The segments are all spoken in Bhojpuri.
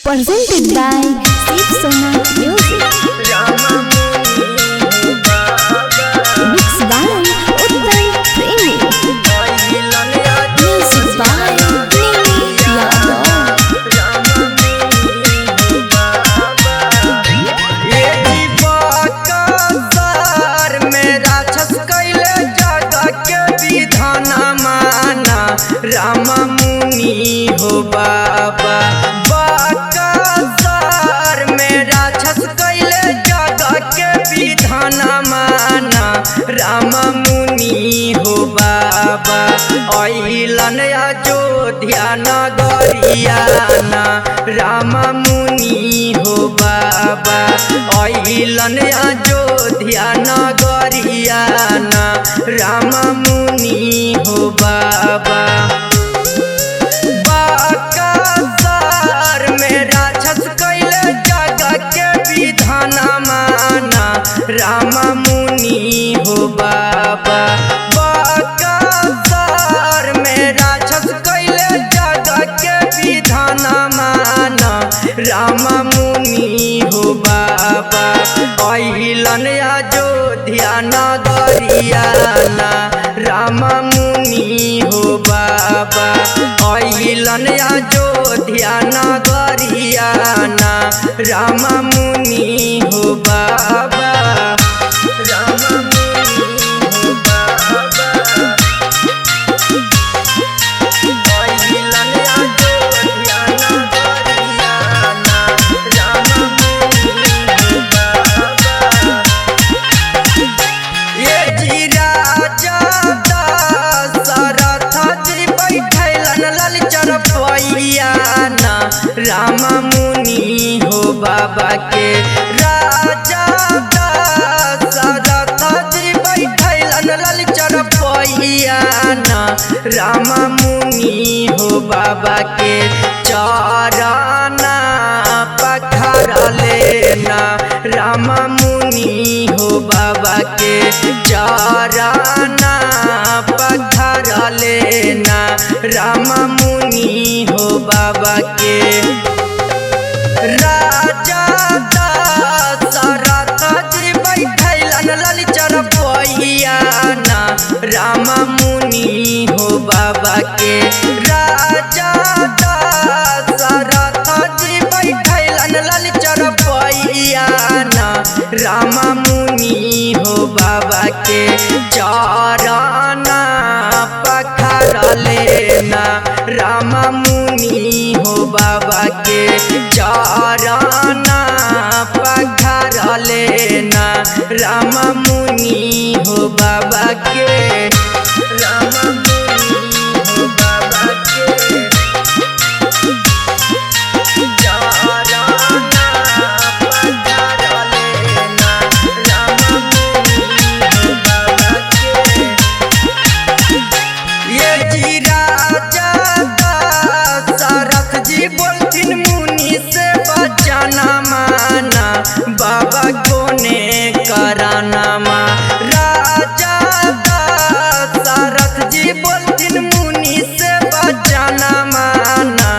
Presented by Sip Sona Music. Mixed by Uttam Premi. Music by Nimi Yadav. Ram मुनि हो बाबा बाकार में राक्षस कैले जगह के विधान माना। राम मुनि हो बाबा अइलन अयोध्या नगरियाना। राम मुनि हो बाबा अइलन अयोध्या नगरियाना। राम मुनि हो बाबा बाकार में राक्षस कैले जगह के विधान माना। राम मुनि हो बाबा बाकार में राक्षस कैले जगह के विधान माना। राम मुनि हो बाबा अइलन अयोध्या नगरियाना। राम मुनि हो बाबा अइलन अयोध्या नगरियाना। राम मुनि हो बाबा राम मुनि हो बाबा अइलन अयोध्या नगरियाना। राम मुनि हो बाबा ये जी राजा राम मुनि हो बाबा के राजा दशरथ जी बैठलन लल चरपैयाना। राम मुनि हो बाबा के चरना पखार लेना। राम मुनि हो बाबा के चरना पखार लेना। राम मुनि हो बाबा के राजा दशरथ जी बैठलन लल चरपैयाना। राम मुनि हो बाबा के राजा दशरथ जी बैठलन लल चरपैयाना। राम मुनि हो बाबा के चरना पखार लेना। राम मुनि हो बाबा के चरना पखार लेना। राम मुनि हो बाबा के राम मुनि हो बाबा के चरना पखार लेना। राम मुनि हो बाबा के ये जी राजा दशरथ जी बोलथिन मुनि से बचाना माना। बाबा कोने कराना मा राजा दशरथ जी बोलथिन मुनि से बचाना माना।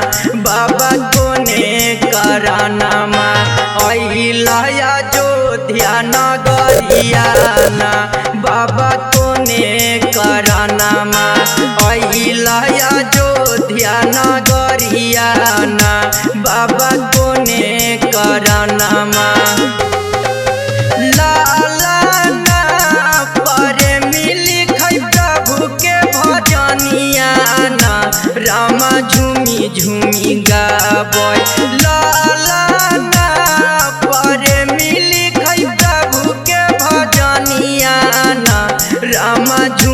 बाबा कोने कराना मा अइला अयोध्या नगरियाना। बाबा कोने कराना मा अइला अयोध्या नगरियाना। बाबा कोने कराना मा लालाना परे मिली खै प्रभु के भजनियाना। राम झूमी झूमी गाबै लालाना परे मिली खै प्रभु के भजनियाना। राम झूमी